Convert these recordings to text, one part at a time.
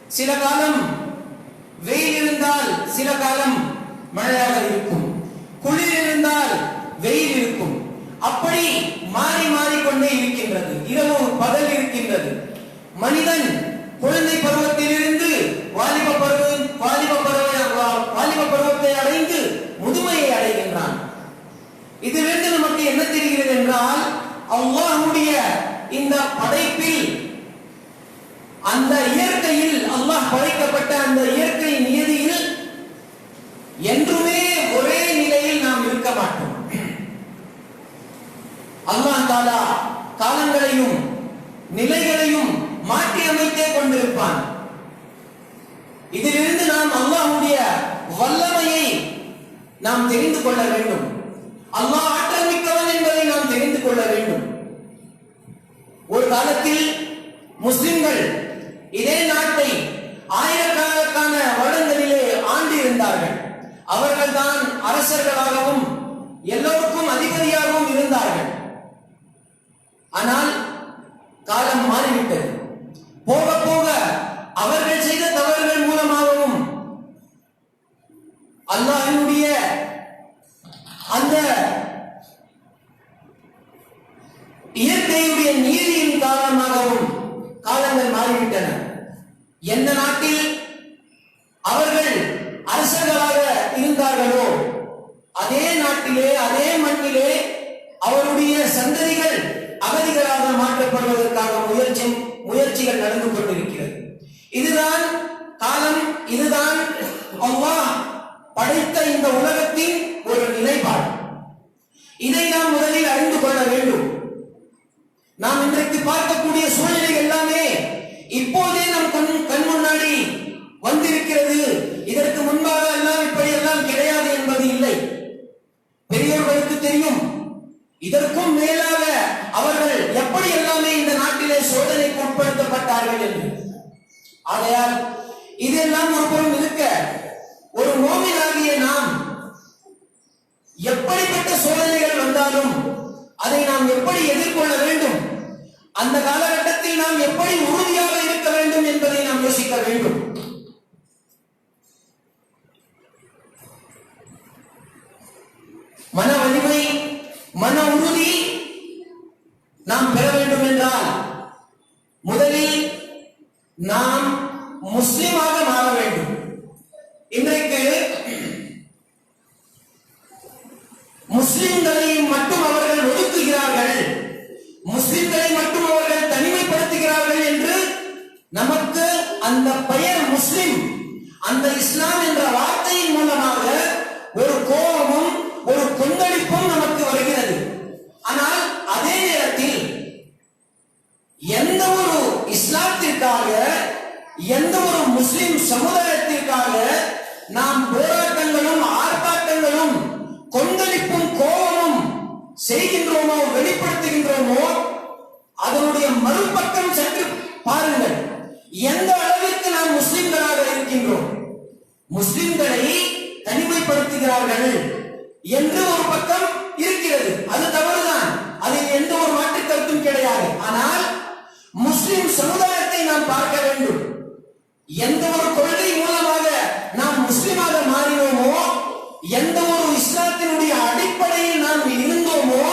சில காலம் வெயில் இருந்தால் சில காலம் மழையாக இருக்கும், குளிர் இருந்தால் வெயில் இருக்கும். அப்படி மாறி மாறிக்கொண்டே இருக்கின்றது. இரவு பகல் இருக்கின்றது. மனிதன் குழந்தை பருவத்திலிருந்து வாலிப பருவத்தை அடைந்து முதுமையை அடைகின்றான். இதிலிருந்து நமக்கு என்ன தெரிகிறது என்றால், அல்லாஹ்வுடைய இந்த படைப்பில், அந்த இயற்கையில், அல்லாஹ் படைக்கப்பட்ட அந்த இயற்கை நியதியில் என்றுமே ஒரே நிலையில் நாம் இருக்க மாட்டோம். அல்லாஹ் தஆலா காலங்களையும் நிலைகளையும் மாற்றி அமைத்தே கொண்டிருப்பான். இதிலிருந்து நாம் அல்லாஹ்வுடைய வல்லமையை நாம் தெரிந்து கொள்ள வேண்டும். அல்லாஹ் ஆற்றல் மிக்கவன் என்பதை நாம் தெரிந்து கொள்ள வேண்டும். ஒரு காலத்தில் முஸ்லிம்கள் இதே நாட்டை ஆயிரக்கணக்கான வருடங்களிலே ஆண்டு இருந்தார்கள். அவர்கள்தான் அரசர்களாகவும் எல்லோருக்கும் அதிபதியாகவும் இருந்தார்கள். ஆனால் காலம் மாறிவிட்டது. போக போக அவர்கள் செய்த தவறுகள் மூலமாகவும் அல்லாஹ்வுடைய அந்த இயற்கையுடைய நீதியின் காரணமாகவும் காலங்கள் மாறிவிட்டன. எந்த நாட்டில் அவர்கள் அரசர்களாக இருந்தார்களோ அதே நாட்டிலே, அதே மண்ணிலே அவருடைய சந்ததிகள் அகதிகளாக மாற்றப்படுவதற்காக முயற்சிகள் நடந்து கொண்டிருக்கிறது. இதுதான் காலம், இதுதான் அல்லாஹ் படைத்த இந்த உலகத்தின் ஒரு நிலைப்பாடு. இதை நாம் முதலில் அறிந்து கொள்ள வேண்டும். நாம் இன்றைக்கு பார்க்கக்கூடிய சூழ்நிலை எல்லாமே இப்போதே நம் கண் முன்னாடி வந்திருக்கிறது. இதற்கு முன்பாக எல்லாம் இப்படி எல்லாம் கிடையாது என்பது இல்லை. பெரியவர்களுக்கு தெரியும். இதற்கும் மேலாக அவர்கள் எப்படி எல்லாமே இந்த நாட்டிலே சோதனைக்கு உட்படுத்தப்பட்டார்கள் என்று. ஆகையால் இதெல்லாம் ஒரு புறம் இருக்க, ஒரு மோமினாகிய நாம் எப்படிப்பட்ட சோதனைகள் வந்தாலும் அதை நாம் எப்படி எதிர்கொள்ள வேண்டும், அந்த காலகட்டத்தில் நாம் எப்படி உறுதியாக இருக்க வேண்டும் என்பதை நாம் யோசிக்க வேண்டும். மன வலிமை, மன உறுதி நாம் பெற வேண்டும் என்றால் முதலில் நாம் முஸ்லிமாக மாற வேண்டும். இன்றைக்கு முஸ்லிம்களை மட்டும் அவர்கள் ஒதுக்குகிறார்கள், முஸ்லிம்களை மட்டும் அவர்கள் தனிமைப்படுத்துகிறார்கள் என்று நமக்கு அந்த பெயர் முஸ்லிம், அந்த இஸ்லாம் என்ற வார்த்தையின் மூலமாக ஒரு கோபமும் ஒரு கொந்தளிப்பும் நமக்கு வருகிறது. ஆனால் அதே நேரத்தில் எந்த ஒரு இஸ்லாத்திற்காக, எந்த ஒரு முஸ்லிம் சமுதாயத்திற்காக நாம் போராட்டங்களும் ஆர்ப்பாட்டங்களும் கொந்தளிப்பும் கோபமும் செய்கின்றோமோ, வெளிப்படுத்துகின்றோமோ, அதனுடைய மறுபக்கம் சற்று பாருங்கள். எந்த அளவிற்கு நாம் முஸ்லிம்களாக இருக்கின்றோம். முஸ்லிம்களை தனிமைப்படுத்துகிறார்கள் என்று ஒரு பக்கம் இருக்கிறது. அது தவறுதான், அதில் எந்த ஒரு மாற்று கருத்தும் கிடையாது. ஆனால் முஸ்லிம் சமுதாயத்தை நாம் பார்க்க வேண்டும். எந்த ஒரு கொள்கை மூலமாக நாம் முஸ்லிமாக மாறினோமோ, எந்த ஒரு இஸ்லாத்தினுடைய அடிப்படையில் நாம் இருந்தோமோ,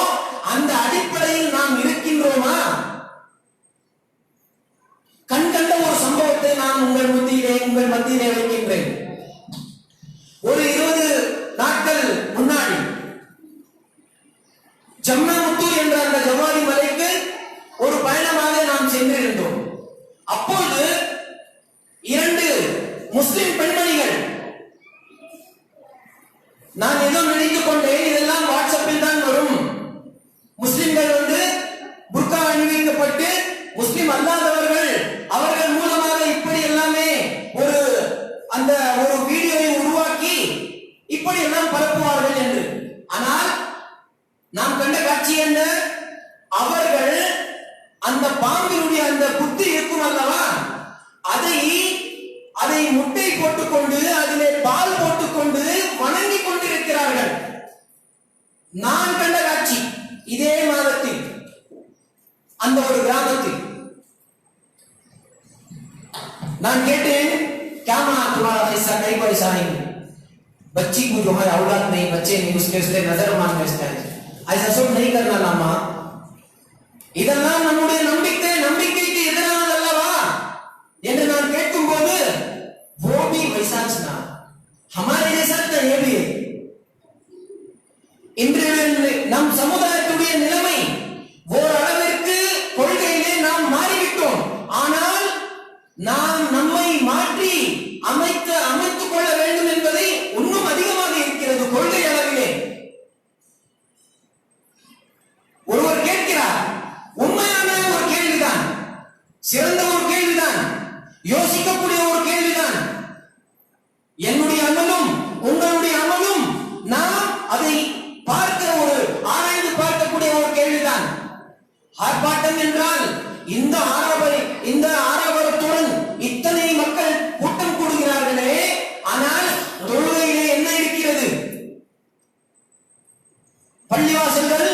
அந்த அடிப்படையில் நாம் இருக்கின்றோமா? கண்கண்ட ஒரு சம்பவத்தை நான் உங்கள் மத்தியிலே வைக்கின்றேன். ஒரு 20 நாட்கள் முன்னாடி ஜம்னாமுத்தூர் என்ற அந்த ஜவாரி மலைக்கு ஒரு பயணமாக நாம் சென்றிருந்தோம். அப்போது 2 முஸ்லிம் பெண்மணிகள், நான் ஏதோ நினைத்துக் கொண்டேன், இதெல்லாம் வாட்ஸ்அப்பில் தான் வரும், முஸ்லிம்கள் புர்கா அணிவிக்கப்பட்டு முஸ்லிம் அல்லாதவர்கள் அவர்கள் மூலமாக இப்படி எல்லாமே ஒரு வீடியோவை உருவாக்கி இப்படி எல்லாம் பரப்புவார்கள் என்று. ஆனால் நாம் கண்ட காட்சி என்ன? அவர்கள் அந்த பாம்பினுடைய அந்த புத்தி இருக்கும் அல்லவா, அதை முட்டை போட்டுக்கொண்டு அதிலே பால் போட்டுக்கொண்டு வணங்கிக் கொண்டிருக்கிறார்கள். நான் கண்ட காட்சி இதே மாதத்தில் அந்த ஒரு கிராமத்தில் நான் கேட்டேன், क्या मां तुम्हारा ऐसा कई परेशानी, बच्ची को जो है औलाद नहीं, बच्चे नहीं, उसके नजर मान भेजता है, ऐसा सब नहीं करना ना मां. இதெல்லாம் நம்முடைய நம்பிக்கைக்கு எதிரானது அல்லவா என்று நான் கேட்கும்போது, वो भी वैसा ना हमारे जैसा तो ये भी. இன்றைய நம் சமுதாயத்துடைய நிலைமை ஓரளவிற்கு கொள்கையிலே நாம் மாறிவிட்டோம். ஆனால் நாம் நம்மை மாற்றி அமைத்துக் கொள்ள வேண்டும் என்பதை இன்னும் அதிகமாக இருக்கிறது கொள்கை அளவிலே. ஒருவர் கேட்கிறார், உண்மையான ஒரு கேள்விதான், சிறந்த ஒரு கேள்விதான், யோசிக்கக்கூடிய ஒரு கேள்விதான். என்னுடைய அமலும் உங்களுடைய அமலும் நாம் அதை ஆராய்ந்து பார்க்கக்கூடிய ஒரு கேள்விதான். ஆர்ப்பாட்டம் என்றால் இந்த ஆரவாரத்துடன் இத்தனை மக்கள் கூட்டம் கூடுகிறார்களே, ஆனால் தொழுகையிலே என்ன இருக்கிறது? பள்ளிவாசல்கள்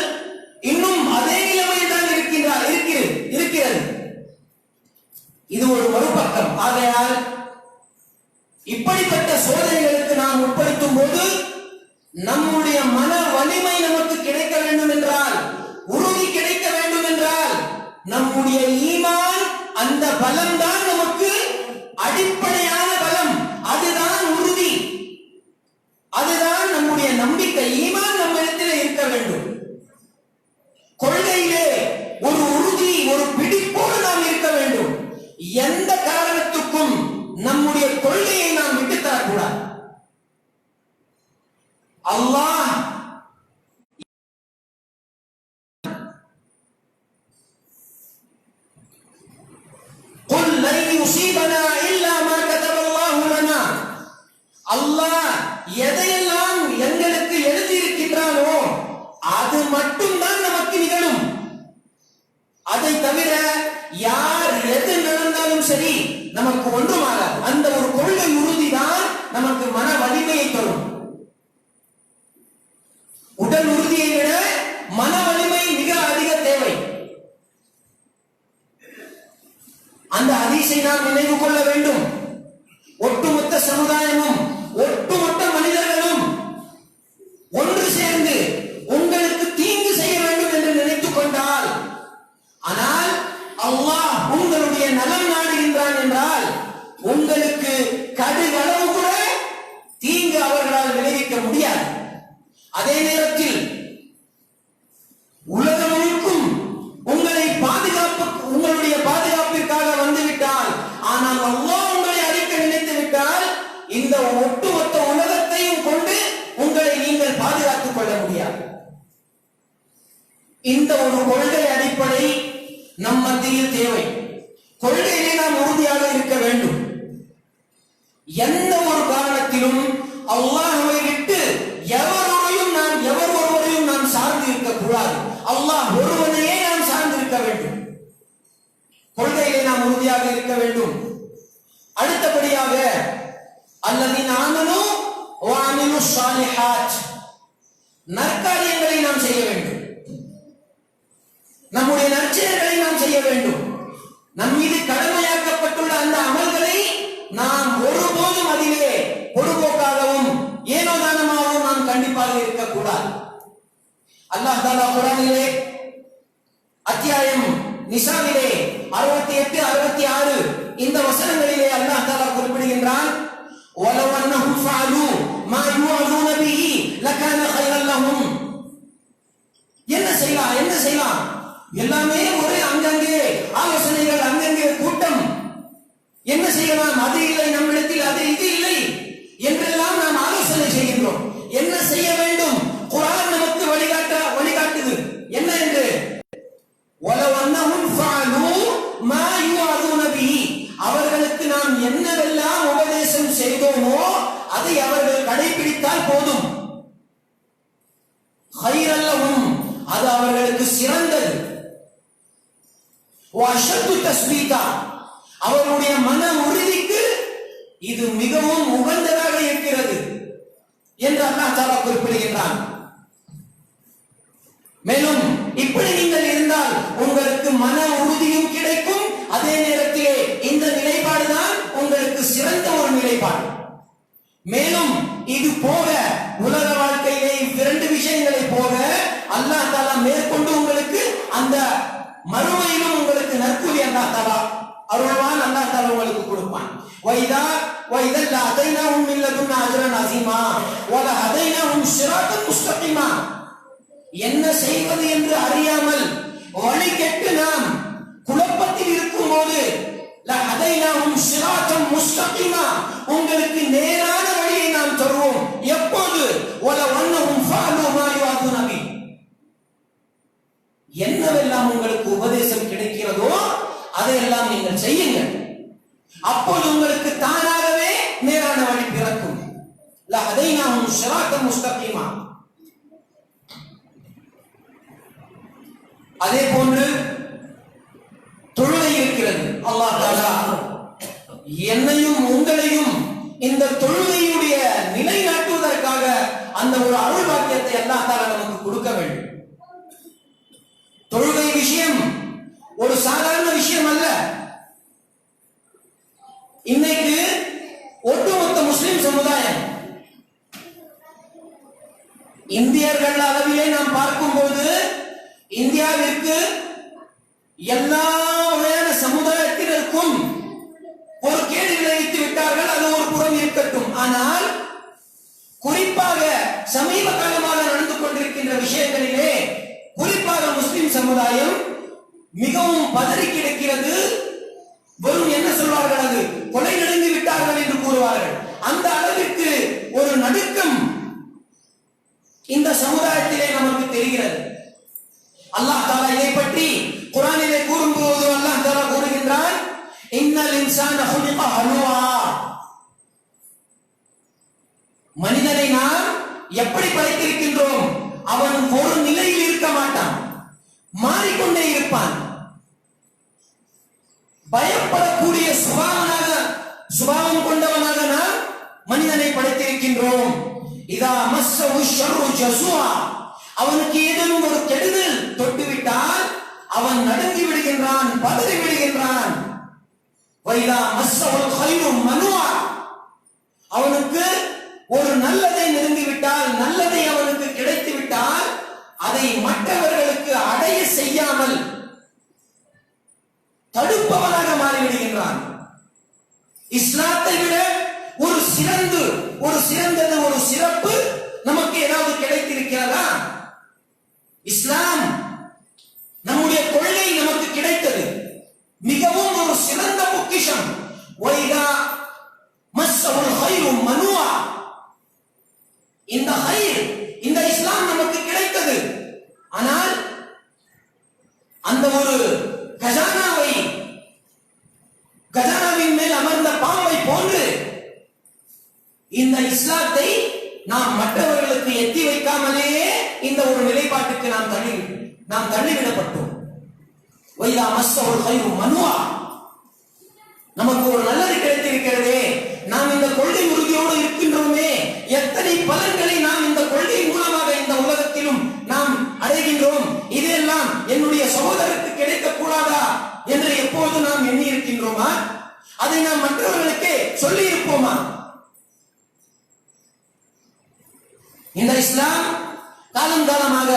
இன்னும் அதே நிலைமையில் தான் இருக்கிறது. இது ஒரு மறுபக்கம். ஆகையால் இப்படிப்பட்ட சோதனைகளுக்கு நாம் உட்படுத்தும் போது நம்முடைய மன வலிமை நமக்கு கிடைக்க வேண்டும் என்றால், உறுதி கிடைக்க வேண்டும் என்றால், நம்முடைய ஈமான், அந்த பலம் தான் நமக்கு அடிப்படையான பலம். அதுதான் உறுதி, அதுதான் நம்முடைய நம்பிக்கை. ஈமான் நம்மிடத்தில் இருக்க வேண்டும். கொள்கையிலே ஒரு உறுதி, ஒரு பிடிப்போடு நாம் இருக்க வேண்டும். எந்த காரணத்துக்கும் நம்முடைய கொள்கையை நாம் விட்டுத்தரக்கூடாது. அல்லாஹ் قل لن يصيبنا الا ما كتب الله لنا. அல்லாஹ் எதையெல்லாம் எங்களுக்கு எழுதி இருக்கின்றானோ அது மட்டும் தான் நமக்கு நிகழும். அதை தவிர யார் எது நடந்தாலும் சரி நமக்கு ஒன்றுமாகாது. அந்த ஒரு கொள்கை உறுதிதான் நமக்கு மன வலிமையை தரும். உடல் உறுதியை விட மன வலிமை மிக அதிக தேவை. அந்த ஹதீஸை நாம் நினைவு கொள்ள வேண்டும். ஒட்டுமொத்த சமுதாயமும் ஒட்டுமொத்த மனிதர்களும் ஒன்று சேர்ந்து உங்களுக்கு தீங்கு செய்ய வேண்டும் என்று நினைத்துக் கொண்டால், ஆனால் அல்லாஹ் உங்களுடைய நலம் நாடுகின்றான் என்றால் உங்களுக்கு கடுகளவு கூட தீங்கு அவர்களால் விளைவிக்க முடியாது. அதே நேரத்தில் உலகம் முழுக்கும் உங்களுடைய பாதுகாப்பிற்காக வந்துவிட்டால், ஆனால் அல்லாஹ் உங்களை அழிக்க நினைத்து விட்டால், இந்த ஒட்டுமொத்த உலகத்தையும் கொண்டு உங்களை நீங்கள் பாதுகாத்துக் கொள்ள முடியாது. இந்த ஒரு கொள்கை அடிப்படை நம் மத்தியில் தேவை. கொள்கையிலே நாம் உறுதியாக இருக்க வேண்டும். எந்த ஒரு காரணத்திலும் அல்லாஹ்வை விட்டு எவர் ஒருவரையும் நாம் சார்ந்து இருக்கக்கூடாது. அல்லாஹ் ஒருவனையே நாம் சார்ந்து இருக்க வேண்டும். கொள்கையிலே நாம் உறுதியாக இருக்க வேண்டும். அடுத்தபடியாக அல்லதீன ஆமனு வ அமிலுஸ் ஸாலிஹாத், நற்காரியங்களை நாம் செய்ய வேண்டும். நம்முடைய நற்செயல்களை நாம் செய்ய வேண்டும். நம் மீது கடமையாக்கப்பட்டுள்ள அந்த அமல்களை நாம் ஒருபோதும் அதிலே பொறுப்போக்காகவும் ஏனோதானமாகவும் நாம் கண்டிப்பாக இருக்கக்கூடாது. அல்லாஹ் தஆலா குர்ஆனிலே அத்தியாயம் நிசாவிலே 68, 66 இந்த வசனங்களிலே அல்லாஹ் தஆலா குறிப்பிடுகின்றான், وَلَوْ أَنَّهُمْ فَعَلُوا مَا يُوعَظُونَ بِهِ لَكَانَ خَيْرًا لَهُمْ. என்ன செய்யலாம் எல்லாமே ஒரே அங்கங்கே ஆலோசனைகள், அங்கங்கே கூட்டம். என்ன செய்யலாம், அது இல்லை நம்மிடத்தில், அது இது இல்லை என்றெல்லாம் நாம் ஆலோசனை செய்கின்றோம். என்ன செய்ய வேண்டும்? குர்ஆன் நமக்கு வழிகாட்டுது. என்ன என்று? وَلَوْ أَنَّهُمْ فَعَلُوا مَا يُوعَظُونَ بِهِ, அவர்களுக்கு நாம் என்னவெல்லாம் உபதேசம் செய்தோமோ அதை அவர்கள் கடைபிடித்தால் போதும். خَيْرًا لَهُمْ, அது அவர்களுக்கு சிறந்தது. وَأَشَدُّ تَثْبِيتًا, அவருடைய மன உறுதிக்கு இது மிகவும் உகந்ததாக இருக்கிறது என்று அல்லாஹ் தஆலா குறிப்பிடுகின்றான். மேலும் இப்படி நீங்கள் இருந்தால் உங்களுக்கு மன உறுதியும் கிடைக்கும். அதே நேரத்திலே இந்த நிலைப்பாடுதான் நிலைப்பாடு. மேலும் இது போக உலக வாழ்க்கையிலே இரண்டு விஷயங்களை போக அல்லாஹ் தஆலா மேற்கொண்டு உங்களுக்கு அந்த மறுமையிலும் உங்களுக்கு நற்கூலி அல்லாஹ் தஆலா அருள்வான். அல்லாஹ் தஆலா உங்களுக்கு கொடுப்பான். வைதா லஅதைனாஹும் மின் லதுன்னா அஜ்ரன் அஸீமா வலஹதைனாஹும் ஸிராத்தன் முஸ்தகீமா. என்ன செய்வது என்று அறியாமல் வழி கெட்டு நாம் குழப்பத்தில் இருக்கும் போது லஹதைனாஹும் ஸிராத்தன் முஸ்தகீமா, உங்களுக்கு நேரான வழியை நாம் தருவோம். எப்போது? வலவன்னஹும் ஃபஅலு மா யுஅதுன பி, என்னவெல்லாம் உங்களுக்கு உபதேசம் கிடைக்கிறதோ அதையெல்லாம் நீங்கள் செய்யுங்கள். அப்போது உங்களுக்கு தானாகவே நேரான வழி பிறக்கும். லஹதைனாஹும் ஸிராத்தன் முஸ்தகீமா. அதே போன்று தொழுகை இருக்கிறது. அல்லாஹ் தஆலா என்னையும் உங்களையும் இந்த தொழுகையுடைய நிலைநாட்டுவதற்காக அந்த ஒரு அருள் வாக்கியத்தை அல்லாஹ் தஆலா நமக்கு கொடுக்க வேண்டும். தொழுகை விஷயம் ஒரு சாதாரண விஷயம் அல்ல. இன்னைக்கு ஒட்டுமொத்த முஸ்லிம் சமுதாயம், இந்தியர்கள் அளவிலே நாம் பார்க்கும்போது இந்தியாவிற்கு எல்லா வகையான சமுதாயத்தினருக்கும் ஒரு கேடு விளைவித்து விட்டார்கள். அது ஒரு புறம் இருக்கட்டும். ஆனால் குறிப்பாக சமீப காலமாக நடந்து கொண்டிருக்கின்ற விஷயங்களிலே குறிப்பாக முஸ்லிம் சமுதாயம் மிகவும் பதறி கிடக்கிறது. வெறும் என்ன சொல்வார்கள், அது கொலை நடந்து விட்டார்கள் என்று கூறுவார்கள். அந்த அளவிற்கு ஒரு நடுக்கம் இந்த சமுதாயத்திலே நமக்கு தெரிகிறது. அல்லாஹ் தஆலா இதை பற்றி குர்ஆனிலே கூறும்போது அல்லாஹ் தஆலா கூறுகின்றான், இன்னல் இன்சான ஹுலிக ஹலூஆ, மனிதனை நாம் எப்படி படைத்திருக்கின்றோம், அவன் ஒரு நிலையில் இருக்க மாட்டான், மாறிக்கொண்டே இருப்பான். பயப்படக்கூடிய சுபாவம் கொண்டவனாக நாம் மனிதனை படைத்திருக்கின்றோம். இதா மஸ்ஸஹு ஷர்ரு ஜஸூஆ, அவனுக்கு ஏதேனும் ஒரு கெடுதல் தொட்டுவிட்டால் அவன் நடுங்கி விடுகின்றான், பதறி விடுகின்றான். வைதா மஸ்ஸஹுல் கைரு மனுஆ, அவனுக்கு ஒரு நல்லதை நெருங்கிவிட்டால், நல்லதை அவனுக்கு கிடைத்து விட்டால் அதை மற்றவர்களுக்கு அடைய செய்யாமல் தடுப்பவனாக மாறிவிடுகின்றான். இஸ்லாத்தை விட ஒரு சிறந்தது ஒரு சிறப்பு நமக்கு ஏதாவது கிடைத்திருக்கிறதா? இஸ்லாம் நம்முடைய கொள்கை நமக்கு கிடைத்தது மிகவும் ஒரு சிறந்த பொக்கிஷம். வைதா மஸ்ஸஹுல் கைரு மனுஆ, இந்த கைர், இந்த இஸ்லாம் நமக்கு கிடைத்தது. ஆனால் அந்த ஒரு கஜானாவின் மேல் அமர்ந்த பாம்பை போன்று இந்த இஸ்லாத்தை நாம் மற்றவர்களுக்கு எத்தி வைக்காமலேயே இந்த ஒரு நிலைப்பாட்டுக்கு நாம் தள்ளிவிடப்பட்டோம். வைதா மஸ்ஸஹுல் கைரு மனுஆ, நமக்கு ஒரு நல்லது கிடைத்திருக்கிறதே, நாம் இந்த கொள்கை உறுதியோடு இருக்கின்றோமே, எத்தனை பலன்களை நாம் இந்த கொள்கை மூலமாக இந்த உலகத்திலும் நாம் அடைகின்றோம், இதெல்லாம் என்னுடைய சகோதரருக்கு கிடைக்க கூடாதா என்று எப்போது நாம் எண்ணி இருக்கின்றோமா? அதை நாம் மற்றவர்களுக்கு சொல்லி இருப்போமா? இந்த இஸ்லாம் காலம் காலமாக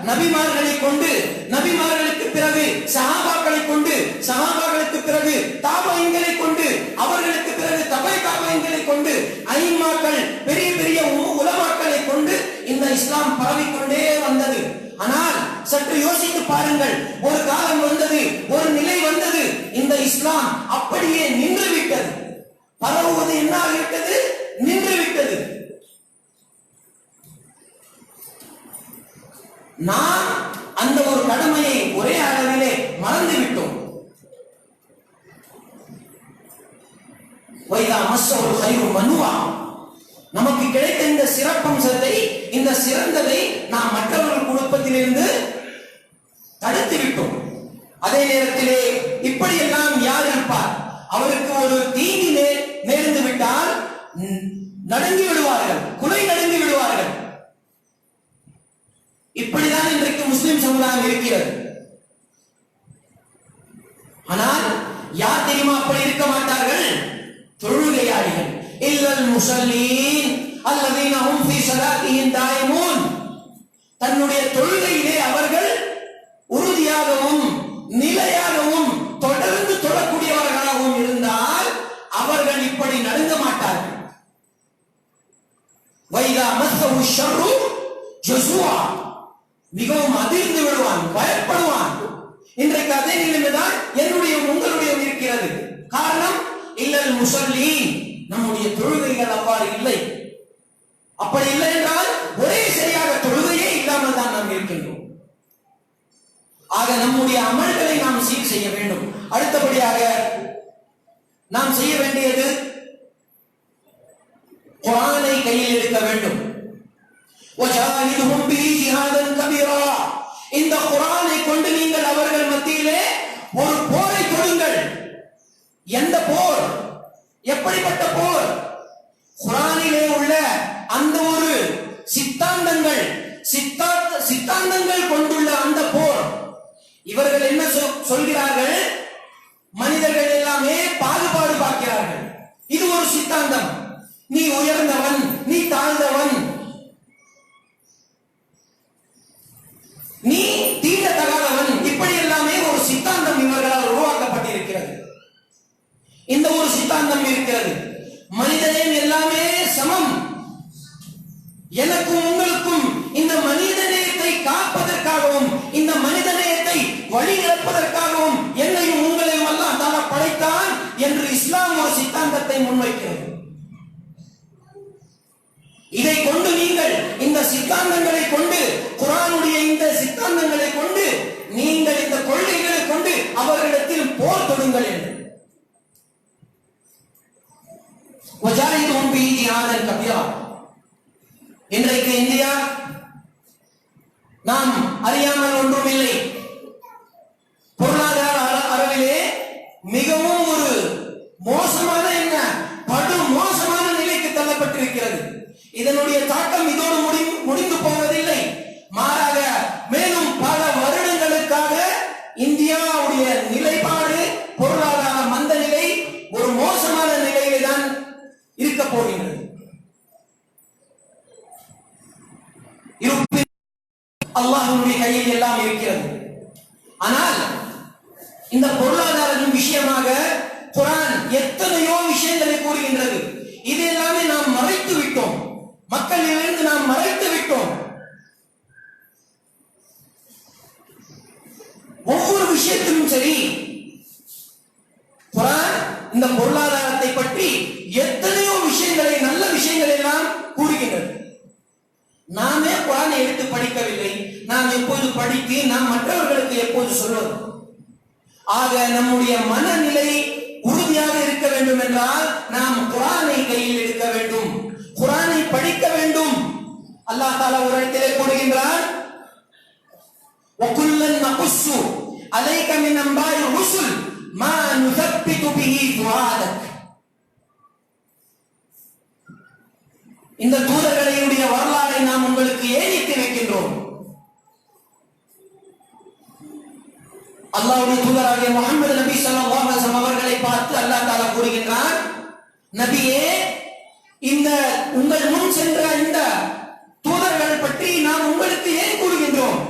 நபிமார்களை கொண்டு, நபிமார்களுக்கு பிறகு சஹாபாக்களை கொண்டு, சஹாபாக்களுக்கு பிறகு தாபீன்களை கொண்டு, அவர்களுக்கு பிறகு தபை தாபீன்களை கொண்டு, ஐம்மாக்கள், பெரிய பெரிய உலமாக்களை கொண்டு இந்த இஸ்லாம் பரவிக்கொண்டே வந்தது. ஆனால் சற்று யோசித்து பாருங்கள், ஒரு காலம் வந்தது, ஒரு நிலை வந்தது, இந்த இஸ்லாம் அப்படியே நின்று விட்டது. பரவுவது என்ன ஆகிவிட்டது? நின்று விட்டது. நாம் அந்த ஒரு கடமையை ஒரே அளவிலே மறந்து விட்டோம். வைதா மஸ்ஸஹுல் கைரு மனுஆ, நமக்கு கிடைத்த இந்த சிறப்பம்சத்தை, இந்த சிறந்ததை நாம் மற்றவர்கள் குடும்பத்திலிருந்து தடுத்து விட்டோம். அதே நேரத்திலே இப்படியெல்லாம் யார் இருப்பார்? அவருக்கு ஒரு தீங்கி நேர்ந்து விட்டால் நடுங்கி விடுவார்கள், குலை நடுங்கி விடுவார்கள். இப்படிதான் இன்றைக்கு முஸ்லிம் சமுதாயம் இருக்கிறது. ஆனால் யார் தெரியுமா அப்படி இருக்க மாட்டார்கள்? தொழுகையாளிகள். இல்லல் முஸல்லீன் அல்லதீன ஹும் ஃபீ ஸலாத்திஹிம் தாயிமூன். தன்னுடைய தொழுகையிலே அவர்கள் உறுதியாகவும் நிலையாகவும் தொடர்ந்து தொழக்கூடியவர்களாகவும் இருந்தால் அவர்கள் இப்படி நடுங்க மாட்டார்கள். வைதா மஸ்ஸஹு ஷர்ரு ஜஸூஆ, மிகவும் அதிர்ந்து விடுவான், பயப்படுவான். இன்றைக்கு அதே நிலைமைதான் என்னுடைய உங்களுடைய இருக்கிறது. காரணம் இல்லல் முஸல்லீன், நம்முடைய தொழுகைகள் அவ்வாறு இல்லை. அப்படி இல்லை என்றால் ஒரே சரியாக தொழுகையே இல்லாமல் தான் நாம் இருக்கின்றோம். ஆக நம்முடைய அமல்களை நாம் சீர் செய்ய வேண்டும். அடுத்தபடியாக நாம் செய்ய வேண்டியது குர்ஆனை கையில் எடுக்க வேண்டும். வஜாஹிதுஹும் பிஹி ஜிஹாதன் கபீரா, இந்த குர்ஆனை கொண்டு நீங்கள் அவர்கள் மத்தியிலே ஒரு போரை தொடுங்கள். எந்த போர்? எப்படிப்பட்ட போர்? குர்ஆனிலே உள்ள அந்த ஒரு சித்தாந்தங்கள் கொண்டுள்ள அந்த போர். இவர்கள் என்ன சொல்கிறார்கள்? மனிதர்கள் எல்லாமே பாகுபாடு பார்க்கிறார்கள். இது ஒரு சித்தாந்தம். நீ உயர்ந்தவன், நீ தாழ்ந்தவன், நீ தீண்டத்தகாதவன், இப்படி எல்லாமே ஒரு சித்தாந்தம் இவர்களால் உருவாக்கப்பட்டிருக்கிறது. இந்த ஒரு சித்தாந்தம் இருக்கிறது. மனிதனே எல்லாமே சமம். எனக்கும் உங்களுக்கும் இந்த மனிதநேயத்தை காப்பதற்காகவும் இந்த மனிதநேயத்தை வழி நடப்பதற்காகவும் என்னையும் உங்களையும் அல்லாஹ் தஆலா படைத்தான் என்று இஸ்லாம் ஒரு சித்தாந்தத்தை முன்வைக்கிறது. இதை கொண்டு நீங்கள் இந்த சித்தாந்தங்களை கொண்டு, குர்ஆனுடைய இந்த சித்தாந்தங்களை கொண்டு நீங்கள் இந்த கொள்கைகளை கொண்டு அவர்களிடத்தில் போர் தொடுங்கள் என்று. வஜாஹிதுஹும் பிஹி ஜிஹாதன் கபீரா. இன்றைக்கு இந்தியா நாம் அறியாமல் ஒன்றுமில்லை. பொருளாதார அளவிலே மிகவும் ஒரு மோசமான படு மோசமான நிலைக்கு தள்ளப்பட்டிருக்கிறது. இதனுடைய தாக்கம் இதோடு முடிந்து போவதில்லை. மாறாக மேலும் பல வருடங்களுக்காக இந்தியாவுடைய நிலைப்பாடு, பொருளாதார மந்த நிலை ஒரு மோசமான நிலையிலே தான் இருக்க போகின்றது. அல்லாஹ்வுடைய கையில் எல்லாம் இருக்கிறது. ஆனால் இந்த பொருளாதாரம் விஷயமாக குர்ஆன் எத்தனையோ விஷயங்களை கூறுகின்றது. இது எல்லாமே நாம் மறைத்து விட்டோம், மக்களிலிருந்து நாம் மறைத்து விட்டோம். ஒவ்வொரு விஷயத்திலும் சரி குர்ஆன் இந்த பொருளாதாரத்தை பற்றி எத்தனையோ விஷயங்களை, நல்ல விஷயங்களை எல்லாம் கூறுகின்றது. நாமே குர்ஆனை எடுத்து படிக்கவில்லை. நாம் எப்போது படித்து நாம் மற்றவர்களுக்கு எப்போது சொல்வது? ஆக நம்முடைய மனநிலை உறுதியாக இருக்க வேண்டும் என்றால் நாம் குர்ஆனை கையில் எடுக்க வேண்டும், குர்ஆனை படிக்க வேண்டும். அல்லாஹ் தஆலா ஒரு இடத்திலே கூறுகின்றார், வகுல்லன் நகுஸ்ஸு அலைக மின் அன்பாஇ ருசுல் மா நுஸப்பிது பிஹி ஃபுஆதக். இந்த தூதர்களுடைய வரலாறை நாம் உங்களுக்கு ஏனித்து வைக்கின்றோம். அல்லாஹ்வுடைய தூதராகிய முஹம்மது நபி ஸல்லல்லாஹு அலைஹி வஸல்லம் அவர்களை பார்த்து அல்லாஹ் தஆலா கூறுகின்றான், நபியே, இந்த உங்கள் முன் சென்ற இந்த தூதர்கள் பற்றி நாம் உங்களுக்கு ஏன் கூறுகின்றோம்?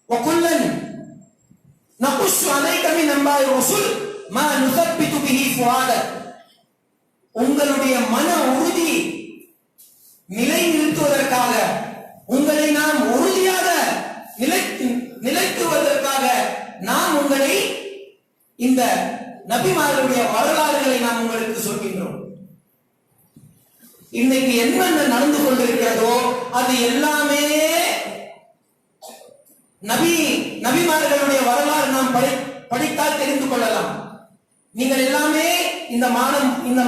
வகுல்லன் நகுஸ்ஸு அலைக மின் அன்பாஇ ருசுல் மா நுஸப்பிது பிஹி ஃபுஆதக். உங்களுடைய மன உறுதி நிலை நிறுத்துவதற்காக, உங்களை நாம் உறுதியாக நிலைத்துவதற்காக நாம் உங்களை இந்த நபிமார்களுடைய வரலாறுகளை நாம் உங்களுக்கு சொல்கின்றோம். இன்னைக்கு என்னென்ன நடந்து கொண்டிருக்கிறதோ அது எல்லாமே நபிமார்களுடைய வரலாறு நாம் படித்தால் தெரிந்து கொள்ளலாம். நீங்கள் எல்லாமே இந்த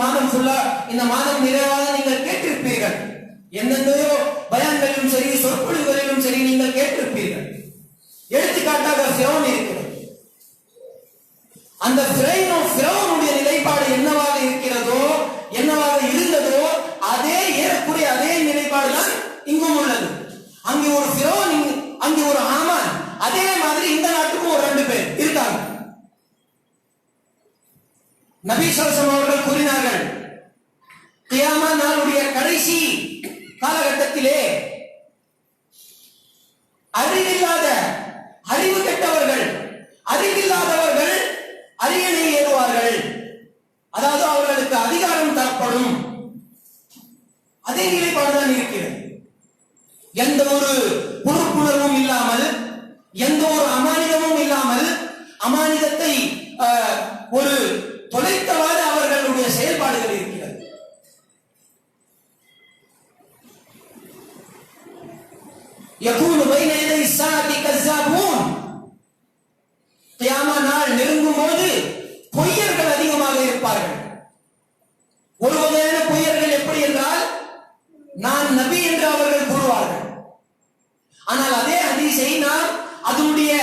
மாதம் ஃபுல்லா, இந்த மாதம் நிறைவாக நீங்கள் கேட்டிருப்பீர்கள். என்னென்னையோ பயான்களிலும் சரி, சொற்பொழிவுகளிலும் சரி நீங்கள் கேட்டிருப்பீர்கள். எடுத்துக்காட்டாக ஃபிரௌன் இருக்கிறது. அந்த ஃபிரௌனுடைய நிலைப்பாடு என்னவாக இருக்கிறதோ, என்னவாக இருந்ததோ, அதே ஏறக்குறைய அதே நிலைப்பாடு தான் இங்கும் உள்ளது. அங்கே ஒரு ஃபிரௌன், அங்கே ஒரு ஹாமான். அதே மாதிரி இந்த நாட்டுக்கும் ஒரு 2 பேர் இருக்காங்க. நபி ஸல்லல்லாஹு அலைஹி வஸல்லம் அவர்கள் கூறினார்கள், கியாமா நாளுடைய கடைசி காலகட்டத்திலே அறிவில்லாத அறிவு கெட்டவர்கள் அறிவில்லாதவர்கள் அரியணை ஏறுவார்கள். அதாவது அவர்களுக்கு அதிகாரம் தரப்படும். அதே நிலைப்பாடுதான் இருக்கிறது. எந்த ஒரு பொறுப்புணர்வும் இல்லாமல், எந்த ஒரு அமானிதமும் இல்லாமல், அமானிதத்தை ஒரு தொலைத்தவாறு அவர்களுடைய செயல்பாடுகள் இருக்கிறது. யகூனு பைன யதை ஸாஅத்தி கஸ்ஸாபூன். கியாமா நாள் நெருங்கும் போது பொய்யர்கள் அதிகமாக இருப்பார்கள். ஒரு வகையான பொய்யர்கள் எப்படி என்றால், நான் நபி என்று அவர்கள் கூறுவார்கள். ஆனால் அதே ஹதீஸை நாம் அதனுடைய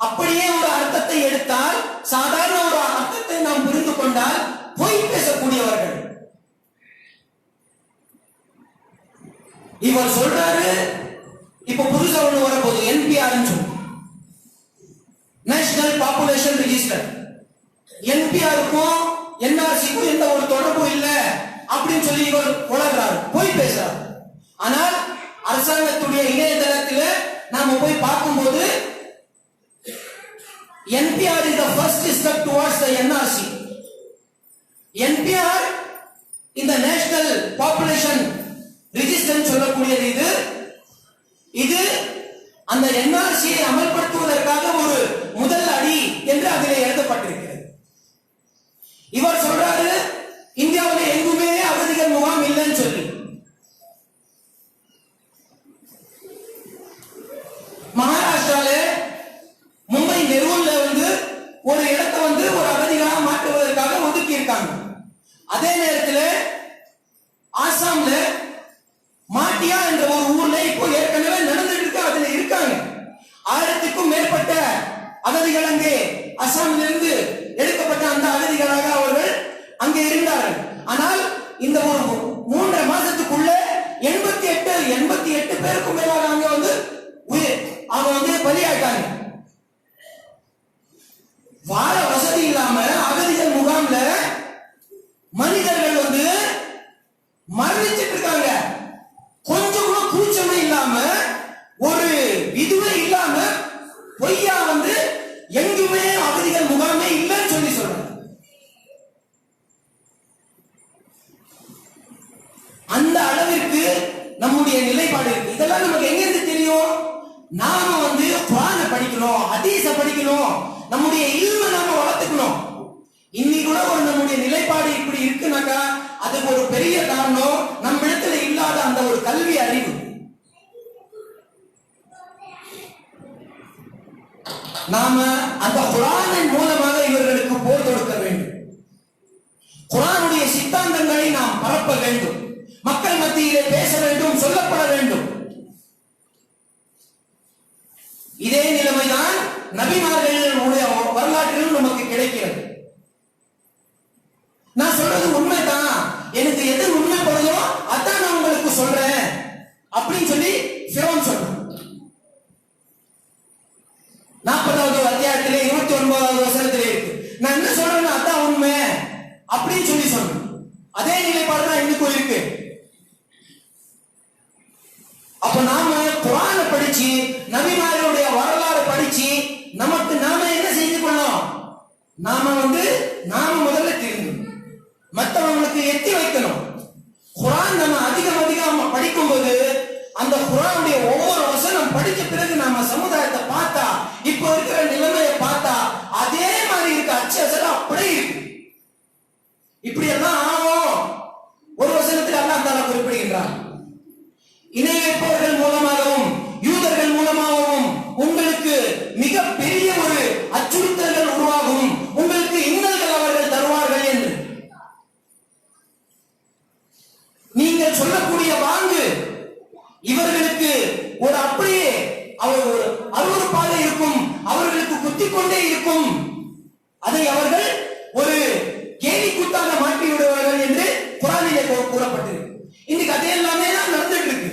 அப்படியே ஒரு அர்த்தத்தை எடுத்தால், சாதாரண ஒரு அர்த்தத்தை நாம் புரிந்து கொண்டால் பொய் பேசக்கூடியவர்கள். இவர் சொல்றாரு, இப்ப புதுசா ஒண்ணு வரப்போகுது, என்பிஆர் சொல்லி, நேஷனல் பாப்புலேஷன் ரெஜிஸ்டர். என்பிஆருக்கும் என்ஆர்சிக்கும் எந்த ஒரு தொடர்பும் இல்லை அப்படின்னு சொல்லி இவர் உலகிறார், போய் பேசுறார். ஆனால் அரசாங்கத்துடைய இணையதளத்தில் நாம போய் பார்க்கும்போது NPR is the first step towards the NRC. NPR இந்த நேஷனல் பாப்புலேஷன் ரெஜிஸ்டர் சொல்லக்கூடியது இது அந்த NRC-யை அமல்படுத்துவதற்காக ஒரு முதல் அடி என்று அதில் எழுதப்பட்டிருக்கிறது. இவர் சொல்றாரு, இந்தியாவில் எங்குமே அகதிகள் முகாம் இல்லைன்னு சொல்லி. மகாராஷ்டிரால மும்பை நெரூர்ல ஒரு இடத்தை ஒரு அகதிகளாக மாற்றுவதற்காக ஒதுக்கி இருக்காங்க. அதே நேரத்தில் ஆசாம்ல மாட்டியா என்ற ஒரு ஊர்ல இப்போ ஏற்கனவே நடந்துட்டு இருக்கு, அதுல இருக்காங்க. 1000க்கும் மேற்பட்ட அகதிகள் அங்கே அசாமிலிருந்து எடுக்கப்பட்ட அந்த அகதிகளாக அவர்கள் அங்கே இருந்தார்கள். ஆனால் இந்த ஒரு 3.5 மாதத்துக்குள்ள 88 பேருக்கும் மேலாக அங்க அவங்க பலியாயிட்டாங்க. வாழ வசதி இல்லாம அகதிகள் முகாம்ல மனிதர்கள் மரணிச்சிட்டு இருக்காங்க. கொஞ்சம் கூட கூச்சமே இல்லாம, ஒரு இதுவே இல்லாம பொய்யா எங்குமே அகதிகள் முகாமே இல்லைன்னு சொல்லி சொல்றாங்க. அந்த அளவிற்கு நம்முடைய நிலைப்பாடு இருக்கு. இதெல்லாம் நமக்கு எங்கிருந்து தெரியும்? நாம குர்ஆனை படிக்கணும், ஹதீஸை படிக்கணும், நம்முடைய இல்மை நாம வளர்த்துக்கணும். இன்னைக்கு கூட நம்முடைய நிலைப்பாடு இப்படி இருக்குனாக்கா அதுக்கு ஒரு பெரிய காரணம் நம்மிடத்துல இல்லாத அந்த ஒரு கல்வி அறிவு. நாம அந்த குர்ஆனின் மூலமாக இவர்களுக்கு போர் தொடுக்க வேண்டும். குர்ஆனுடைய சித்தாந்தங்களை நாம் பரப்ப வேண்டும். மக்கள் மத்தியிலே பேச வேண்டும், சொல்லப்பட வேண்டும். இதே நிலைமைதான் நபிமார்களுடைய வரலாற்றிலும் நமக்கு கிடைக்கிறது. நான் சொல்றது உண்மைதான், எனக்கு எது உண்மைப்படுதோ அதான் நான் உங்களுக்கு சொல்றேன் அப்படின்னு சொல்லி ஃபிரௌன் சொல்றான். 40வது அத்தியாயத்திலே 29வது வசனத்திலே இருக்கு, நான் என்ன சொல்றேன்னு அதான் உண்மை அப்படின்னு சொல்லி சொல்றேன். அதே நிலைப்பாடு தான் இன்னைக்கும் இருக்கு. அப்ப நாம குர்ஆனை படிச்சு நபிமார்களுடைய வரலாறு படிச்சு நமக்கு நாம என்ன செஞ்சு கொள்ளணும்? நாம முதல்ல தெரிஞ்சுக்கணும், மற்றவங்களுக்கு எத்தி வைக்கணும். குர்ஆன் நம்ம அதிகம் படிக்கும்போது அந்த குர்ஆனுடைய ஒவ்வொரு வசனம் படிச்ச பிறகு நாம சமுதாயத்தை பார்த்தா, இப்ப இருக்கிற நிலைமையை பார்த்தா அதே மாதிரி இருக்கு, அச்சசல அப்படியே இருக்கு. இப்படி எல்லாம் ஆகும். ஒரு வசனத்தில் அல்லாஹ் தஆலா குறிப்பிடுகின்றார், இணை வைப்பவர்கள் மூலமாகவும் யூதர்கள் மூலமாகவும் உங்களுக்கு மிக பெரிய ஒரு அச்சுறுத்தல்கள் உருவாகும், உங்களுக்கு இன்னல்கள் அவர்கள் தருவார்கள் என்று. நீங்கள் சொல்லக்கூடிய வாங்கு இவர்களுக்கு ஒரு அப்படியே ஒரு அருவருப்பாக இருக்கும், அவர்களுக்கு குத்திக் கொண்டே இருக்கும். அதை அவர்கள் ஒரு கேலி கூத்தாக மாற்றி விடுவார்கள் என்று குர்ஆனிலே கூறப்பட்டிருக்கு. இன்னைக்கு அதே எல்லாமே தான் நடந்துட்டு இருக்கு.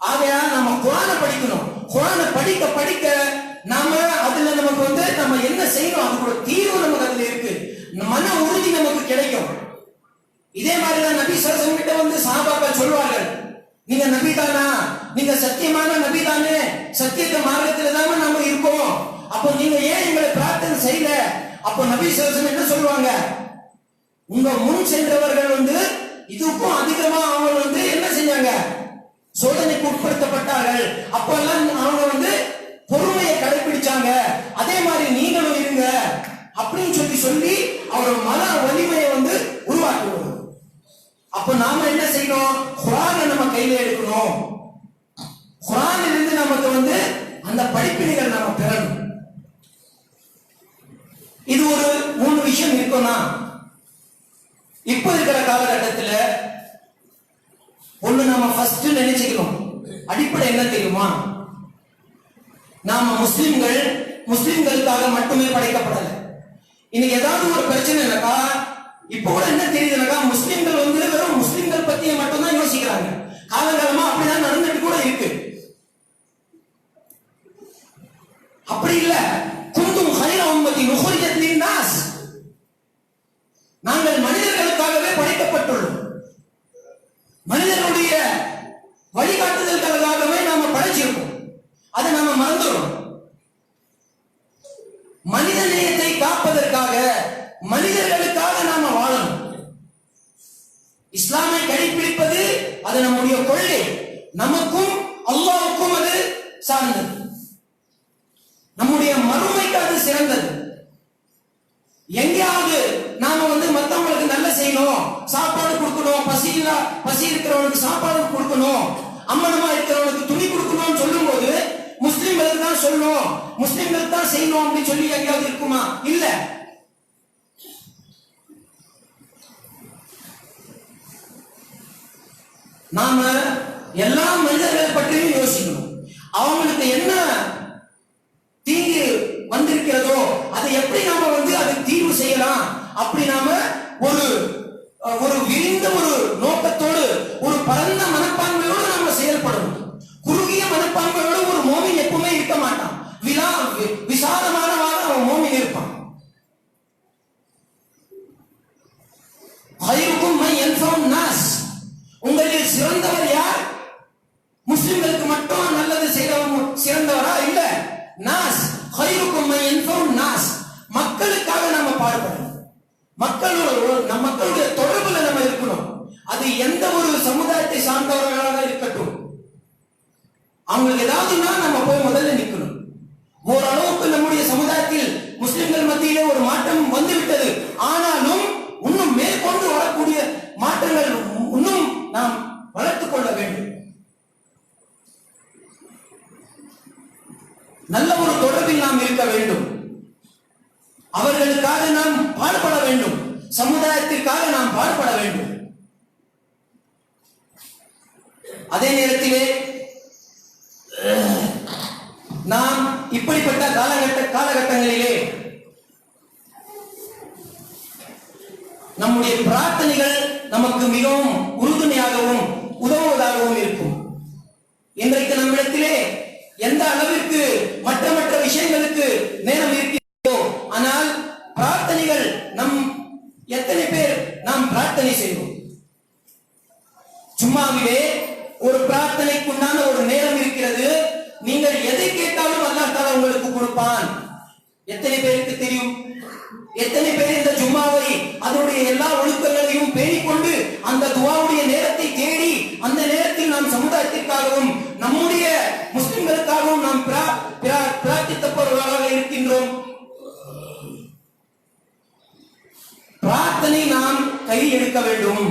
ஆகையால் நம்ம குர்ஆனை படிக்கணும். குர்ஆனை படிக்க படிக்க நாம அதுல நமக்கு நம்ம என்ன செய்யணும், அதுக்கு ஒரு தீர்வு நமக்கு அதுல இருக்கு, மன உறுதி நமக்கு கிடைக்கும். இதே மாதிரிதான் நபி ஸல்லல்லாஹு அலைஹி வஸல்லம் வந்து சஹாபாக்கள் சொல்வார்கள், நீங்க நபி தானா, நீங்க சத்தியமான நபி தானே, சத்தியத்த மார்க்கத்துல தானே நாம இருக்கோம், அப்போ நீங்க ஏன் எங்களை பிரார்த்தனை செய்யல? அப்போ நபி ஸல்லல்லாஹு அலைஹி வஸல்லம் என்ன சொல்லுவாங்க, உங்க முன் சென்றவர்கள் வந்து இதுக்கும் அதிகமா அவங்க வந்து என்ன செஞ்சாங்க, சோதனைக்கு உட்படுத்தப்பட்டார்கள். அப்பெல்லாம் அவங்க வந்து பொறுமையை கடைபிடிச்சாங்க, அதே மாதிரி நீங்களும் இருங்க அப்படின்னு சொல்லி அவரோட மன வலிமையை வந்து உருவாக்குவோம். அப்ப நாம என்ன செய்யணும், குர்ஆனை நம்ம கையில எடுக்கணும். குர்ஆனில் இருந்து நமக்கு வந்து அந்த படிப்பினைகள் நாம பெறணும். இது ஒரு 3 விஷயம் இருக்கும்னா, இப்ப இருக்கிற காலகட்டத்தில் ஒண்ணு நாம ஃபர்ஸ்ட் நினைச்சுக்கணும். அடிப்படை என்ன தெரியுமா, நாம முஸ்லிம்களுக்காக மட்டுமே படைக்கப்படல. இன்னைக்கு ஏதாவது ஒரு பிரச்சனை இல்லக்கா, இப்ப கூட என்ன தெரியுதுனாக்கா, முஸ்லிம்கள் வந்து வெறும் முஸ்லிம்கள் பத்தியே மட்டும்தான் யோசிக்கிறாங்க. காலங்காலமா அப்படிதான் நடந்துட்டு கூட இருக்கு. அப்படி இல்ல, குந்தும் ஹைர உம்மத்தின் உஹ்ரிஜத் லின்னாஸ், நாங்கள் மனிதர்களுக்காகவே படைக்கப்பட்டுள்ளோம். மனிதனுடைய வழிகாட்டுதல்களுக்காகவே நாம படைச்சிருக்கோம். அதை நாம மறந்துடும். மனித நேயத்தை காப்பதற்காக, மனிதர்களுக்காக நாம வாழணும். இஸ்லாமை கடைபிடிப்பது அது நம்முடைய கொள்கை. நமக்கும் அல்லாஹ்வுக்கும் அது சார்ந்தது. நம்முடைய மறுமைக்கு அது சிறந்தது. எங்கேயாவது நாம வந்து மத்தவங்களுக்கு நல்ல செய்யணும், சாப்பாடு கொடுக்கணும், பசி இருக்கிறவனுக்கு சாப்பாடு கொடுக்கணும், அம்மனமா இருக்கிறவனுக்கு துணி கொடுக்கணும்னு சொல்லும் போது முஸ்லிம்களுக்கு தான் சொல்லணும், முஸ்லிம்களுக்கு தான் செய்யணும் அப்படின்னு சொல்லி எங்கேயாவது இருக்குமா? இல்ல. நாம எல்லா மனிதர்கள் பற்றியும் யோசிக்கணும். அவங்களுக்கு என்ன தீங்கு வந்திருக்கிறதோ அதை எப்படி நாம வந்து அதுக்கு தீர்வு செய்யலாம், அப்படி நாம ஒரு விரிந்த ஒரு நோக்கத்தோடு, ஒரு பரந்த மனப்பான்மையோடு நாம செயல்படணும். குறுகிய மனப்பான்மையோடு ஒரு மோமின் எப்பவுமே இருக்க மாட்டான். விசாலமானவாக அவன் மோமின் இருப்பான். ஹைருக்கும் மை யன்ஃபவுன் நாஸ், உங்களில் சிறந்தவர் யார்? முஸ்லிம்களுக்கு மட்டும் நல்லது செய்யறவங்க சிறந்தவரா? இல்ல. நாஸ் ஹைருக்கும் மை யன்ஃபவுன் நாஸ், மக்களுக்காக நாம பாடுபடணும். மக்களுடைய தொடர்புல நம்ம இருக்கணும். அது எந்த ஒரு சமுதாயத்தை சார்ந்தவர்களாக இருக்கட்டும், அவங்களுக்கு ஏதாவதுன்னா நம்ம போய் முதல்ல நிற்கணும். ஓரளவுக்கு நம்முடைய சமுதாயத்தில் முஸ்லிம்கள் மத்தியிலே ஒரு மாற்றம் வந்துவிட்டது. ஆனாலும் இன்னும் மேற்கொண்டு வரக்கூடிய மாற்றங்கள் இன்னும் நாம் வளர்த்துக் கொள்ள வேண்டும். நல்ல ஒரு தொடர்பில் நாம் இருக்க வேண்டும். அவர்களுக்காக நாம் பாடுபட வேண்டும். சமுதாயத்திற்காக நாம் பாடுபட வேண்டும். அதே நேரத்திலே நாம் இப்படிப்பட்ட காலகட்டங்களிலே நம்முடைய பிரார்த்தனைகள் நமக்கு மிகவும் உறுதுணையாகவும் உதவுவதாகவும் இருக்கும். இன்றைக்கு நம்மிடத்திலே எந்த அளவிற்கு மற்ற விஷயங்களுக்கு நேரம் இருக்கிறதோ, ஆனால் பிரார்த்தனைகள் எத்தனை பேர் நாம் பிரார்த்தனை செய்வோம்? சும்மாவிலே ஒரு பிரார்த்தனைக்குண்டான ஒரு நேரம் இருக்கிறது. நீங்கள் எதை கேட்டாலும் அல்லாஹ் தஆலா உங்களுக்கு கொடுப்பான். எத்தனை பேருக்கு தெரியும்? எத்தனை பேர் இந்த ஜும்மாவை அதனுடைய எல்லா ஒழுக்கங்களையும் பேணிக்கொண்டு அந்த துஆவுடைய நேரத்தை தேடி அந்த நேரத்தில் நாம் சமுதாயத்திற்காகவும் நம்முடைய முஸ்லிம்களுக்காகவும் நாம் பிரார்த்தித்தவர்களாக இருக்கின்றோம். பிரார்த்தனை நாம் கை எடுக்க வேண்டும்.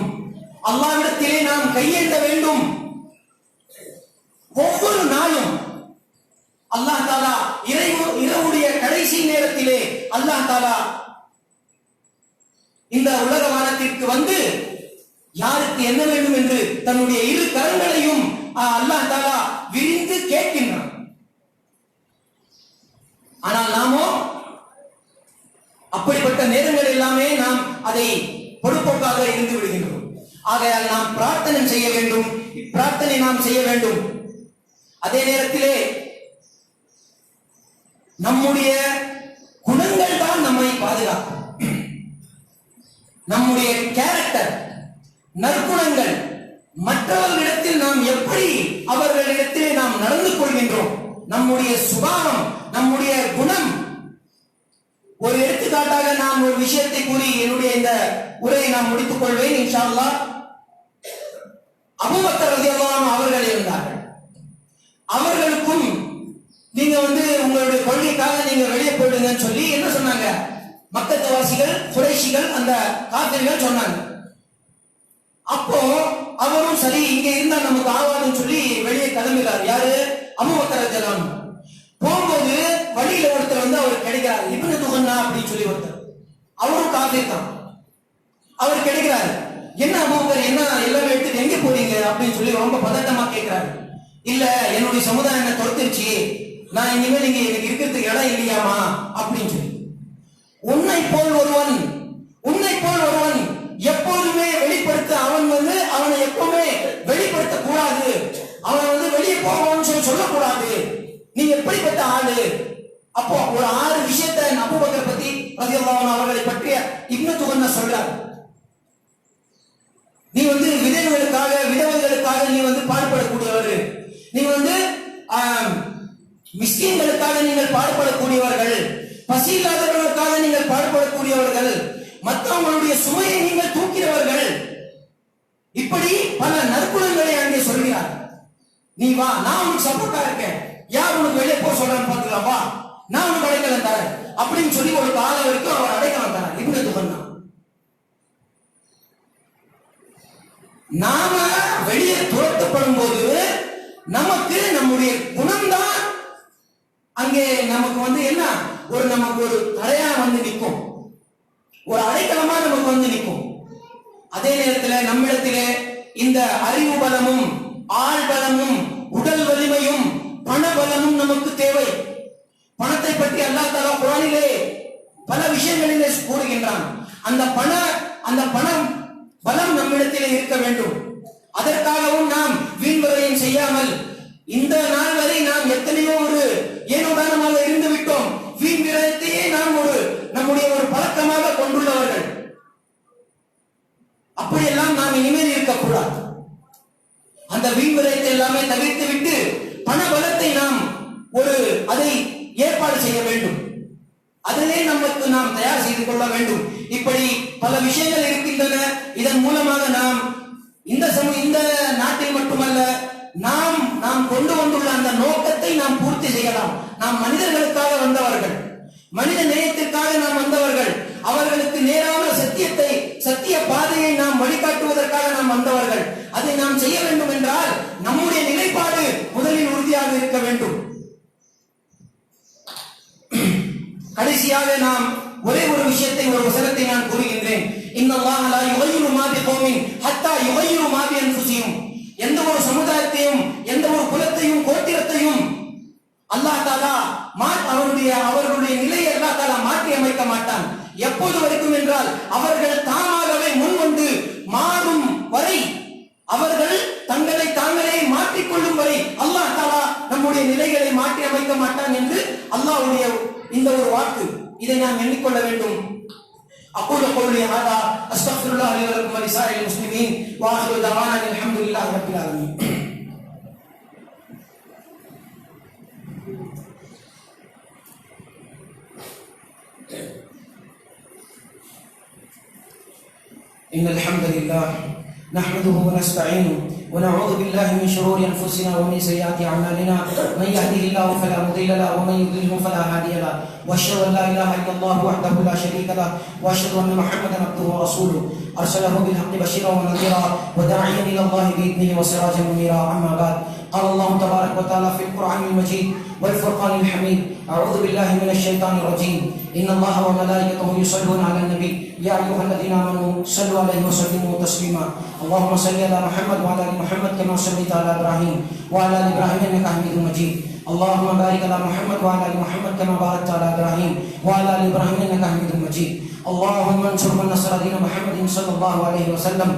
அல்லாஹ்விடத்திலே நாம் கையேந்த வேண்டும். ஒவ்வொரு நாளும் அல்லாஹ் தஆலா இரவுடைய கடைசி நேரத்திலே அல்லாஹ் தஆலா இந்த உலக வானத்திற்கு வந்து யாருக்கு என்ன வேண்டும் என்று தன்னுடைய இரு கரங்களையும் அல்லாஹ் தஆலா விரிந்து கேட்கின்றான். ஆனால் நாமோ அப்படிப்பட்ட நேரங்கள் எல்லாமே நாம் அதை பொறுப்போக்காக இருந்து விடுகின்றோம். ஆகையால் நாம் பிரார்த்தனை செய்ய வேண்டும். பிரார்த்தனை நாம் செய்ய வேண்டும். அதே நேரத்திலே நம்முடைய குணங்கள் தான் நம்மை பாதுகாக்கும். நம்முடைய கேரக்டர், நற்குணங்கள், மற்றவர்களிடத்தில் நாம் எப்படி அவர்களிடத்திலே நாம் நடந்து கொள்கின்றோம், நம்முடைய சுபாவம், நம்முடைய குணம். ஒரு எடுத்துக்காட்டாக நான் ஒரு விஷயத்தை கூறி என்னுடைய இந்த உரையை நான் முடித்துக் கொள்வேன் இன்ஷா அல்லாஹ். அபூபக்கர் ரலியல்லாஹு அன்ஹு அவர்கள் இருந்தார்கள். அவர்களுக்கும் நீங்க உங்களுடைய கொள்கைக்காக நீங்க வெளியே போயிடுங்கன்னு சொல்லி என்ன சொன்னாங்க, மக்கத்து வாசிகள், குறைஷிகள், அந்த காபிர்கள் சொன்னாங்க. அப்போ அவரும் சரி இங்க இருந்தா நமக்கு ஆவாதுன்னு சொல்லி வெளியே கிளம்புகிறார். யாரு? அபூபக்கர் ரலியல்லாஹு அன்ஹு. போகும்போது வழியில ஒருத்தர் அவர் கிடைக்கிறார், இப்னு துகன்னா அப்படின்னு சொல்லி ஒருத்தர். அவரும் காபீர் தான். அவர் கிடைக்கிறாரு. என்ன அபூபக்கர், என்ன எல்லாமே எடுத்துட்டு எங்க போறீங்க அப்படின்னு சொல்லி ரொம்ப பதட்டமா கேட்கிறாரு. இல்ல, என்னுடைய சமுதாயம் என்ன துரத்துருச்சு, நான் இனிமேல் இங்க எனக்கு இருக்கிறதுக்கு இடம் இல்லையாமா அப்படின்னு சொல்லி. உன்னை போல் ஒருவன் எப்போதுமே வெளிப்படுத்த அவனை எப்பவுமே வெளிப்படுத்த கூடாது, அவன் வெளியே போவான்னு சொல்லி சொல்லக்கூடாது. நீ எப்படிப்பட்ட ஆளு? அப்போ ஒரு 6 விஷயத்தை அபூபக்கர் பத்தி ரலியல்லாஹு அன்ஹு அவர்களை பற்றிய இப்னு துகன்னா சொல்றார். நீ விதவைகளுக்காக நீ பாடுபடக்கூடியவர், நீ மிஸ்கீன்களுக்காக நீங்கள் பாடுபடக்கூடியவர்கள், பசி இல்லாதவர்களுக்காக நீங்கள் பாடுபடக்கூடியவர்கள், மற்றவங்களுடைய சுமையை நீங்கள் தூக்கிறவர்கள், இப்படி பல நற்குணங்களை அங்கே சொல்கிறார். நீ வா, நான் உனக்கு சப்போர்ட்டா இருக்கேன், யார் உனக்கு வெளியே போக சொல்றான்னு பாத்துக்கலாம், வா நான் உனக்கு அடைக்கலம் தரேன் அப்படின்னு சொல்லி ஒரு காலம் வரைக்கும் அவர் அடைக்கலம் தரார் இப்னு துகன்னா. நாம வெளியே துரத்தப்படும் போது நமக்கு நம்முடைய குணம்தான் அங்கே நமக்கு என்ன நமக்கு ஒரு தடையா நிற்கும், ஒரு அடைக்கலமா நமக்கு நிற்கும். அதே நேரத்தில் நம்மிடத்திலே இந்த அறிவு பலமும் ஆள் பலமும் உடல் வலிமையும் பண பலமும் நமக்கு தேவை. பணத்தை பற்றி அல்லாஹ் தஆலா குர்ஆனிலே பல விஷயங்களிலே கூறுகின்றான். அந்த பணம் பலம் நம்மிடத்திலே இருக்க வேண்டும். அதற்காகவும் நாம் வீண்வரையும் செய்யாமல் இந்த நாள் வரை நாம் எத்தனையோ ஏனோதானமாக இருந்து விட்டோம். வீண் விரயத்தையே நாம் நம்முடைய ஒரு பழக்கமாக கொண்டுள்ளவர்கள். அப்படியெல்லாம் நாம் இனிமேல் இருக்கக்கூடாது. அந்த வீண் விரயத்தை எல்லாமே தவிர்த்து விட்டு பண பலத்தை நாம் அதை ஏற்பாடு செய்ய வேண்டும். அதிலே நமக்கு நாம் தயார் செய்து கொள்ள வேண்டும். இப்படி பல விஷயங்கள் இருக்கின்றன. இதன் மூலமாக நாம் இந்த நாட்டில் மட்டுமல்ல, நாம் கொண்டு வந்துள்ள அந்த நோக்கத்தை நாம் பூர்த்தி செய்யலாம். நாம் மனிதர்களுக்காக வந்தவர்கள், மனித நேயத்திற்காக நாம் வந்தவர்கள், அவர்களுக்கு நேரான சத்திய பாதையை நாம் வழிகாட்டுவதற்காக நாம் வந்தவர்கள். அதை நாம் செய்ய வேண்டும் என்றால் நம்முடைய நிலைப்பாடு முதலில் உறுதியாக இருக்க வேண்டும். கடைசியாக நாம் ஒரே ஒரு விஷயத்தை, ஒரு வசனத்தை நான் கூறுகின்றேன். இன்னல்லாஹ லா யுகையிரு மா பிகௌமின் ஹத்தா யுகையிரு மா பி அன்ஃபுஸிஹிம். எந்த ஒரு சமுதாயத்தையும், எந்த ஒரு குலத்தையும், கோத்திரத்தையும் அல்லாஹ் தஆலா அவர்களுடைய நிலையை அல்லாஹ் தஆலா மாற்றி அமைக்க மாட்டான். எப்போது வரைக்கும் என்றால் அவர்கள் தாமாகவே முன்வந்து மாறும் வரை, அவர்கள் தங்களை தாங்களே மாற்றிக்கொள்ளும் வரை அல்லாஹ் தஆலா நம்முடைய நிலைகளை மாற்றி அமைக்க மாட்டான் என்று அல்லாஹ்வுடைய இந்த ஒரு வாக்கு. இதை நாம் எண்ணிக்கொள்ள வேண்டும். أقول قولي هذا أستغفر الله لي ولكم ولسائر المسلمين وآخر دعوانا الحمد لله رب العالمين. إن الحمد لله نحمده ونستعينه ونعوذ بالله من شرور أنفسنا ومن سيئات أعمالنا. من يهده الله فلا مضل له ومن يضلل فلا هادي له. وأشهد أن لا إله إلا الله وحده لا شريك له وأشهد أن محمدا عبده ورسوله أرسله بالحق بشيرا ونذيرا وداعيا إلى الله بإذنه وسراجا منيرا. أما بعد، قال الله تبارك وتعالى في القرآن المجيد والفرقان الحميد: أعوذ بالله من الشيطان الرجيم. إن الله وملائكته يصلون على النبي يا أيها الذين آمنوا صلوا عليه وسلموا تسليما. اللهم صل على محمد وعلى آل محمد كما صليت على إبراهيم وعلى آل إبراهيم إنك حميد مجيد. اللهم بارك على محمد وعلى آل محمد كما باركت على إبراهيم وعلى آل إبراهيم إنك حميد مجيد. اللهم انصر من نصر دين محمد صلى الله عليه وسلم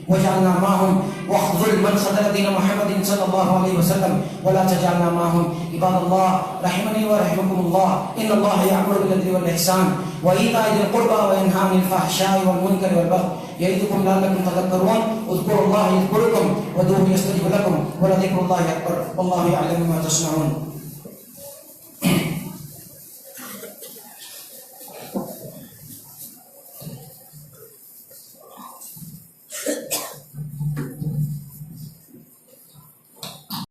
واجعلنا معهم، واخذل من خذل دين محمد صلى الله عليه وسلم ولا تجعلنا معهم. عباد الله رحمني ورحمكم الله، إن الله يأمر بالعدل والإحسان وإيتاء ذي القربى وينهى عن الفحشاء والمنكر والبغي يعظكم لعلكم تذكرون اذكروا الله يذكركم وادعوه يستجب لكم ولذكر الله أكبر والله يعلم ما تصنعون